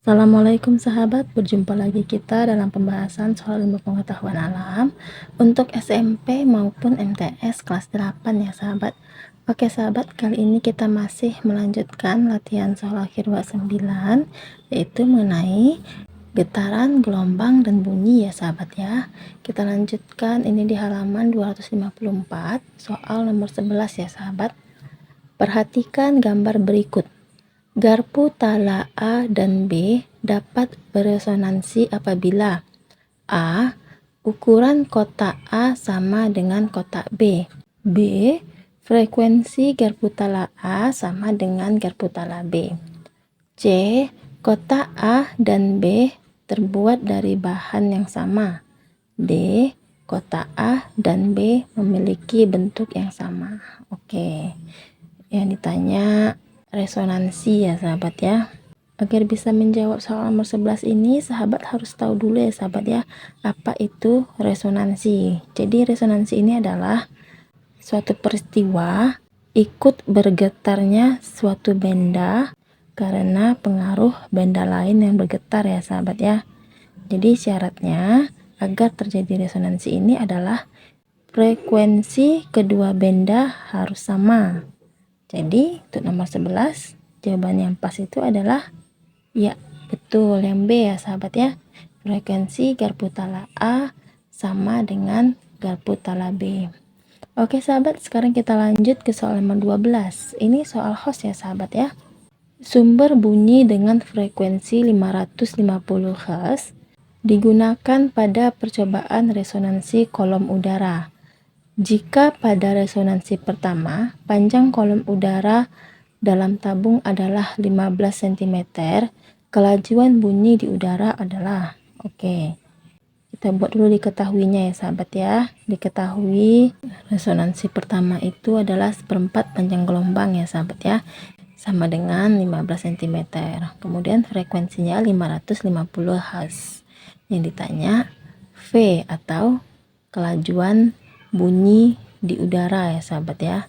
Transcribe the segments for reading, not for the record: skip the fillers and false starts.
Assalamualaikum sahabat, berjumpa lagi kita dalam pembahasan soal ilmu pengetahuan alam untuk SMP maupun MTS kelas 8 ya sahabat. Oke sahabat, kali ini kita masih melanjutkan latihan soal akhir 29, yaitu mengenai getaran, gelombang, dan bunyi ya sahabat ya. Kita lanjutkan ini di halaman 254, soal nomor 11 ya sahabat. Perhatikan gambar berikut. Garpu tala A dan B dapat beresonansi apabila A. Ukuran kotak A sama dengan kotak B. B. Frekuensi garpu tala A sama dengan garpu tala B. C. Kotak A dan B terbuat dari bahan yang sama. D. Kotak A dan B memiliki bentuk yang sama. Oke, yang ditanya resonansi ya sahabat ya. Agar bisa menjawab soal nomor 11 ini, sahabat harus tahu dulu ya sahabat ya, apa itu resonansi. Jadi resonansi ini adalah suatu peristiwa ikut bergetarnya suatu benda karena pengaruh benda lain yang bergetar ya sahabat ya. Jadi syaratnya agar terjadi resonansi ini adalah frekuensi kedua benda harus sama. Jadi untuk nomor 11 jawaban yang pas itu adalah ya betul yang B ya sahabat ya. Frekuensi garpu tala A sama dengan garpu tala B. Oke sahabat, sekarang kita lanjut ke soal nomor 12. Ini soal host ya sahabat ya. Sumber bunyi dengan frekuensi 550 Hz digunakan pada percobaan resonansi kolom udara. Jika pada resonansi pertama, panjang kolom udara dalam tabung adalah 15 cm, kelajuan bunyi di udara adalah, oke, kita buat dulu diketahuinya ya sahabat ya. Diketahui resonansi pertama itu adalah seperempat panjang gelombang ya sahabat ya, sama dengan 15 cm. Kemudian frekuensinya 550 Hz. Yang ditanya V atau kelajuan bunyi di udara ya sahabat ya.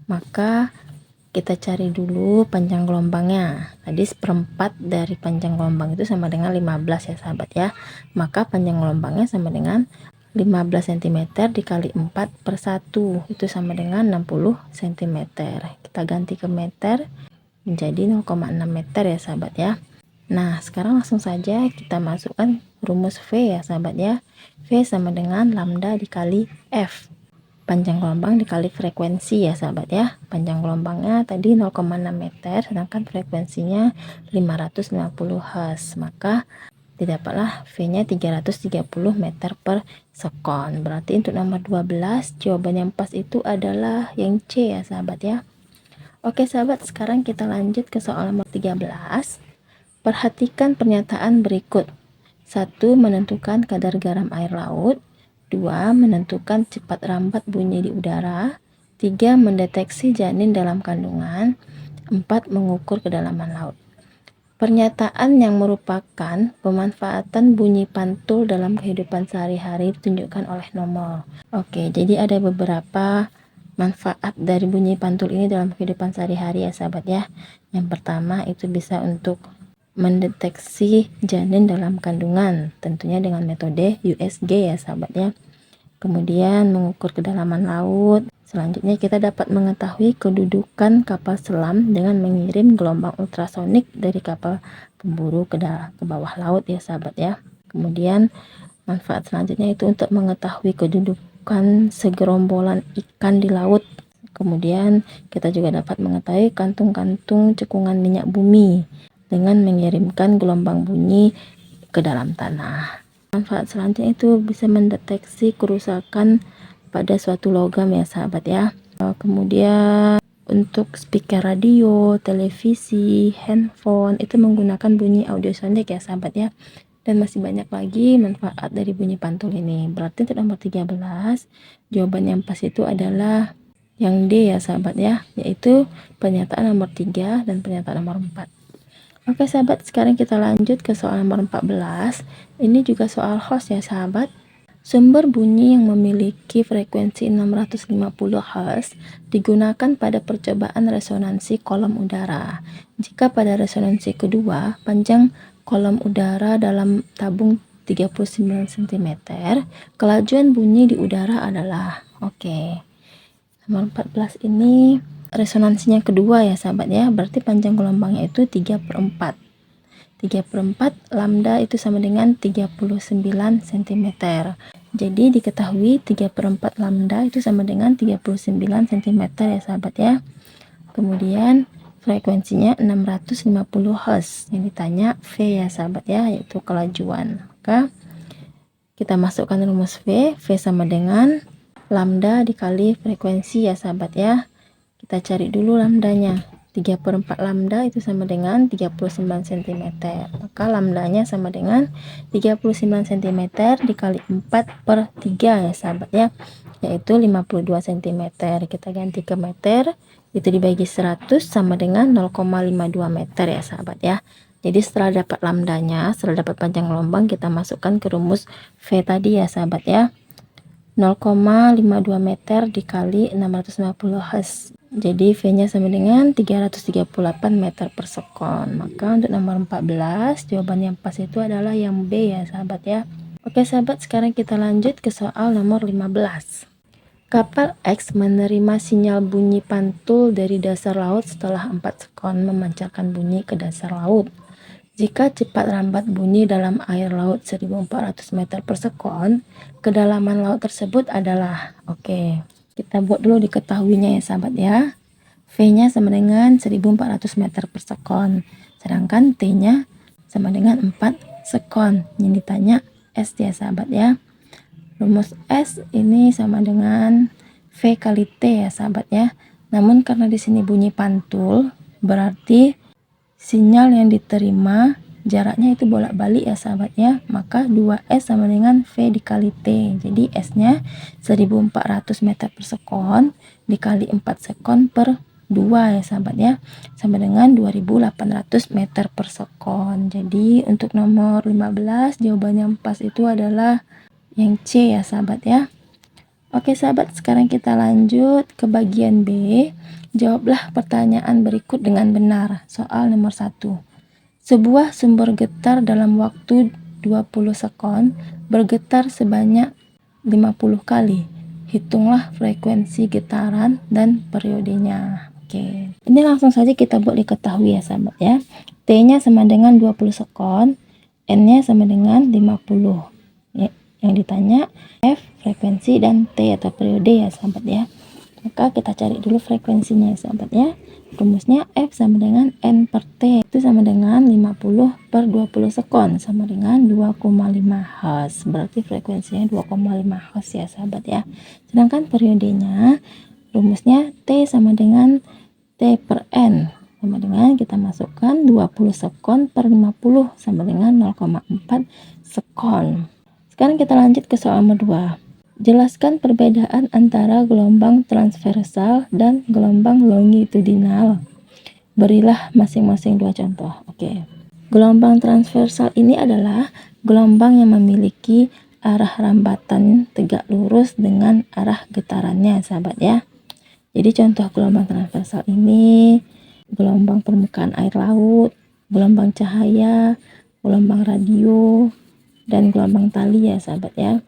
Maka kita cari dulu panjang gelombangnya. Tadi seperempat dari panjang gelombang itu sama dengan 15 ya sahabat ya. Maka panjang gelombangnya sama dengan 15 cm dikali 4/1, itu sama dengan 60 cm. Kita ganti ke meter menjadi 0,6 meter ya sahabat ya. Nah sekarang langsung saja kita masukkan rumus V ya sahabat ya. V sama dengan lambda dikali F, panjang gelombang dikali frekuensi ya sahabat ya. Panjang gelombangnya tadi 0,6 meter, sedangkan frekuensinya 550 Hz, maka didapatlah V nya 330 meter per sekon. Berarti untuk nomor 12 jawaban yang pas itu adalah yang C ya sahabat ya. Oke sahabat, sekarang kita lanjut ke soal nomor 13. Perhatikan pernyataan berikut. 1. Menentukan kadar garam air laut. 2. Menentukan cepat rambat bunyi di udara. 3. Mendeteksi janin dalam kandungan. 4. Mengukur kedalaman laut. Pernyataan yang merupakan pemanfaatan bunyi pantul dalam kehidupan sehari-hari ditunjukkan oleh nomor. Oke, jadi ada beberapa manfaat dari bunyi pantul ini dalam kehidupan sehari-hari ya sahabat ya. Yang pertama itu bisa untuk mendeteksi janin dalam kandungan, tentunya dengan metode USG ya sahabat ya. Kemudian mengukur kedalaman laut. Selanjutnya kita dapat mengetahui kedudukan kapal selam dengan mengirim gelombang ultrasonik dari kapal pemburu ke bawah laut ya sahabat ya. Kemudian manfaat selanjutnya itu untuk mengetahui kedudukan segerombolan ikan di laut. Kemudian kita juga dapat mengetahui kantung-kantung cekungan minyak bumi dengan mengirimkan gelombang bunyi ke dalam tanah. Manfaat selanjutnya itu bisa mendeteksi kerusakan pada suatu logam ya sahabat ya. Kemudian untuk speaker radio, televisi, handphone itu menggunakan bunyi audiosonik ya sahabat ya. Dan masih banyak lagi manfaat dari bunyi pantul ini. Berarti untuk nomor 13 jawaban yang pas itu adalah yang D ya sahabat ya, yaitu pernyataan nomor 3 dan pernyataan nomor 4. Oke sahabat, sekarang kita lanjut ke soal nomor 14. Ini juga soal host ya sahabat. Sumber bunyi yang memiliki frekuensi 650 Hz digunakan pada percobaan resonansi kolom udara. Jika pada resonansi kedua, panjang kolom udara dalam tabung 39 cm, kelajuan bunyi di udara adalah, oke. Nomor 14 ini resonansinya kedua ya sahabat ya, berarti panjang gelombangnya itu 3/4. 3/4 lambda itu sama dengan 39 cm. Jadi diketahui 3/4 lambda itu sama dengan 39 cm ya sahabat ya. Kemudian frekuensinya 650 Hz. Yang ditanya V ya sahabat ya, yaitu kelajuan. Maka kita masukkan rumus V sama dengan lambda dikali frekuensi ya sahabat ya. Kita cari dulu lambdanya. 3/4 lambda itu sama dengan 39 cm. Maka lambdanya sama dengan 39 cm dikali 4/3 ya sahabat ya, yaitu 52 cm. Kita ganti ke meter, itu dibagi 100 sama dengan 0,52 meter ya sahabat ya. Jadi setelah dapat lambdanya, setelah dapat panjang gelombang, kita masukkan ke rumus V tadi ya sahabat ya. 0,52 meter dikali 650 Hz. Jadi V-nya sama dengan 338 meter per sekon. Maka untuk nomor 14, jawaban yang pas itu adalah yang B ya sahabat ya. Oke sahabat, sekarang kita lanjut ke soal nomor 15. Kapal X menerima sinyal bunyi pantul dari dasar laut setelah 4 sekon memancarkan bunyi ke dasar laut. Jika cepat lambat bunyi dalam air laut 1400 meter per sekon, kedalaman laut tersebut adalah, oke, kita buat dulu diketahuinya ya sahabat ya. V-nya sama dengan 1400 meter per sekon, sedangkan T-nya sama dengan 4 sekon. Yang ditanya S ya sahabat ya. Rumus S ini sama dengan V kali T ya sahabat ya. Namun karena di sini bunyi pantul, berarti sinyal yang diterima jaraknya itu bolak-balik ya sahabat ya, maka 2S sama dengan V dikali T. Jadi S nya 1400 meter per sekon dikali 4 sekon per 2 ya sahabat ya, sama dengan 2800 meter per sekon. Jadi untuk nomor 15 jawaban yang pas itu adalah yang C ya sahabat ya. Oke sahabat, sekarang kita lanjut ke bagian B. Jawablah pertanyaan berikut dengan benar. Soal nomor 1. Sebuah sumber getar dalam waktu 20 sekon bergetar sebanyak 50 kali. Hitunglah frekuensi getaran dan periodenya. Oke. Ini langsung saja kita buat diketahui ya sahabat ya. T-nya sama dengan 20 sekon, N-nya sama dengan 50. Ya, yang ditanya F frekuensi dan T atau periode ya sahabat ya. Maka kita cari dulu frekuensinya ya sahabat ya. Rumusnya F sama dengan N per T, itu sama dengan 50 per 20 sekon, sama dengan 2,5 Hz. Berarti frekuensinya 2,5 Hz ya sahabat ya. Sedangkan periodenya, rumusnya T sama dengan T per N, sama dengan kita masukkan 20 sekon per 50 sama dengan 0,4 sekon. Sekarang kita lanjut ke soal nomor 2. Jelaskan perbedaan antara gelombang transversal dan gelombang longitudinal. Berilah masing-masing 2 contoh. Oke. Gelombang transversal ini adalah gelombang yang memiliki arah rambatan tegak lurus dengan arah getarannya, sahabat ya. Jadi contoh gelombang transversal ini gelombang permukaan air laut, gelombang cahaya, gelombang radio, dan gelombang tali ya, sahabat ya.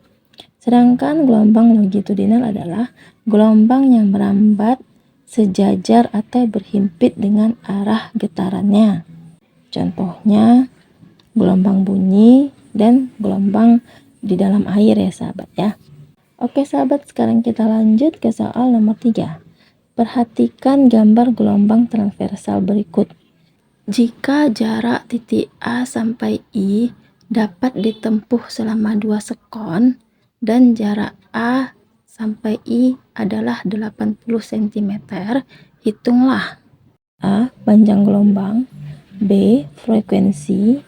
Sedangkan gelombang longitudinal adalah gelombang yang merambat sejajar atau berhimpit dengan arah getarannya. Contohnya gelombang bunyi dan gelombang di dalam air ya sahabat ya. Oke sahabat, sekarang kita lanjut ke soal nomor 3. Perhatikan gambar gelombang transversal berikut. Jika jarak titik A sampai I dapat ditempuh selama 2 sekon, dan jarak A sampai I adalah 80 cm, hitunglah A. panjang gelombang, B. frekuensi,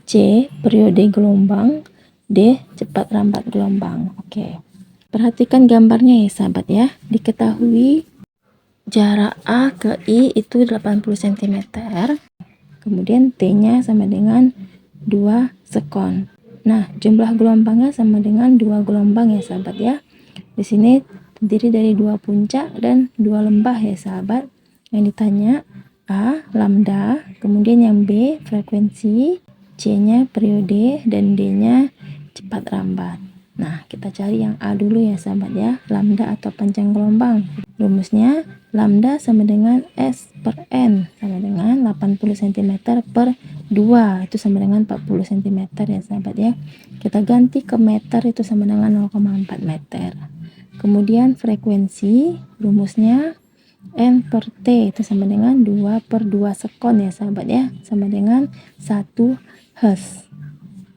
C. periode gelombang, D. cepat lambat gelombang. Oke. Perhatikan gambarnya ya sahabat ya. Diketahui jarak A ke I itu 80 cm. Kemudian T-nya sama dengan 2 sekon. Nah, jumlah gelombangnya sama dengan 2 gelombang ya sahabat ya. Di sini terdiri dari 2 puncak dan 2 lembah ya sahabat. Yang ditanya A. lambda, kemudian yang B. frekuensi, C-nya periode, dan D-nya cepat rambat. Nah, kita cari yang A dulu ya sahabat ya, lambda atau panjang gelombang. Rumusnya lambda sama dengan S per N, sama dengan 80 cm per 2, itu sama dengan 40 cm ya sahabat ya. Kita ganti ke meter, itu sama dengan 0,4 meter. Kemudian frekuensi, rumusnya N per T, itu sama dengan 2 per 2 sekon ya sahabat ya, sama dengan 1 Hz.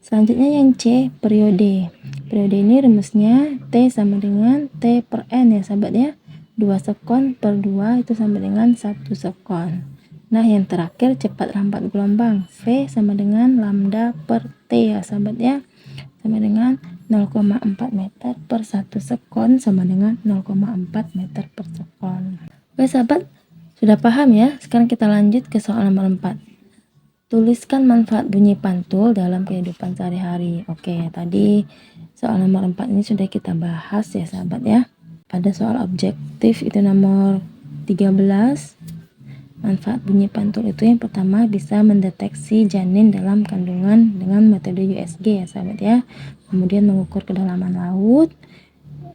Selanjutnya yang C, periode. Periode ini rumusnya T sama dengan T per N ya sahabat ya. 2 sekon per 2 itu sama dengan 1 sekon. Nah, yang terakhir cepat rambat gelombang. V sama dengan lambda per T ya sahabat ya. Sama dengan 0,4 meter per 1 sekon, sama dengan 0,4 meter per sekon. Oke sahabat, sudah paham ya? Sekarang kita lanjut ke soal nomor 4. Tuliskan manfaat bunyi pantul dalam kehidupan sehari-hari. Oke, tadi soal nomor 4 ini sudah kita bahas ya sahabat ya. Pada soal objektif itu nomor 13, manfaat bunyi pantul itu yang pertama bisa mendeteksi janin dalam kandungan dengan metode USG ya sahabat ya. Kemudian mengukur kedalaman laut.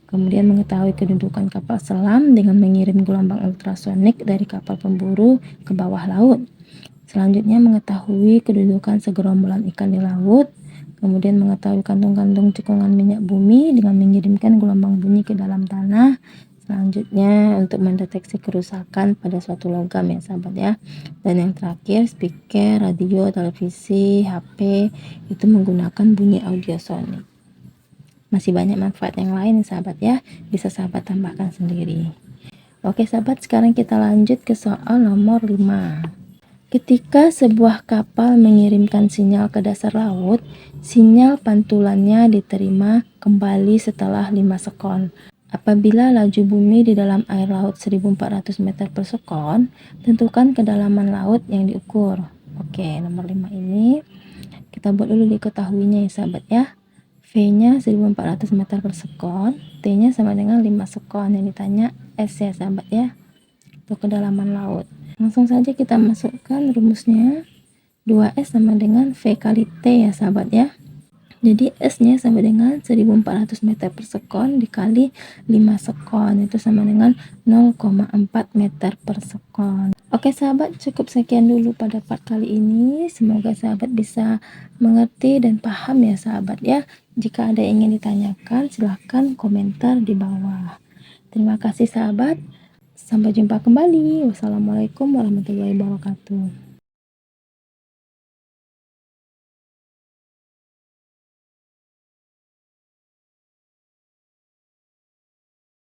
Kemudian mengetahui kedudukan kapal selam dengan mengirim gelombang ultrasonik dari kapal pemburu ke bawah laut. Selanjutnya mengetahui kedudukan segerombolan ikan di laut, kemudian mengetahui kantung-kantung cekungan minyak bumi dengan mengirimkan gelombang bunyi ke dalam tanah. Selanjutnya untuk mendeteksi kerusakan pada suatu logam ya sahabat ya. Dan yang terakhir speaker, radio, televisi, HP itu menggunakan bunyi audiosonik. Masih banyak manfaat yang lain sahabat ya, bisa sahabat tambahkan sendiri. Oke sahabat, sekarang kita lanjut ke soal nomor 5. Ketika sebuah kapal mengirimkan sinyal ke dasar laut, sinyal pantulannya diterima kembali setelah 5 sekon. Apabila laju bumi di dalam air laut 1400 meter per sekon, tentukan kedalaman laut yang diukur. Oke, nomor 5 ini kita buat dulu diketahuinya ya sahabat ya. V-nya 1400 meter per sekon, T-nya sama dengan 5 sekon. Yang ditanya S ya sahabat ya, untuk kedalaman laut. Langsung saja kita masukkan rumusnya. 2S sama dengan V kali T ya sahabat ya. Jadi S-nya sama dengan 1400 meter per sekon dikali 5 sekon, itu sama dengan 0,4 meter per sekon. Oke sahabat, cukup sekian dulu pada part kali ini. Semoga sahabat bisa mengerti dan paham ya sahabat ya. Jika ada yang ingin ditanyakan, silahkan komentar di bawah. Terima kasih sahabat. Sampai jumpa kembali. Wassalamualaikum warahmatullahi wabarakatuh.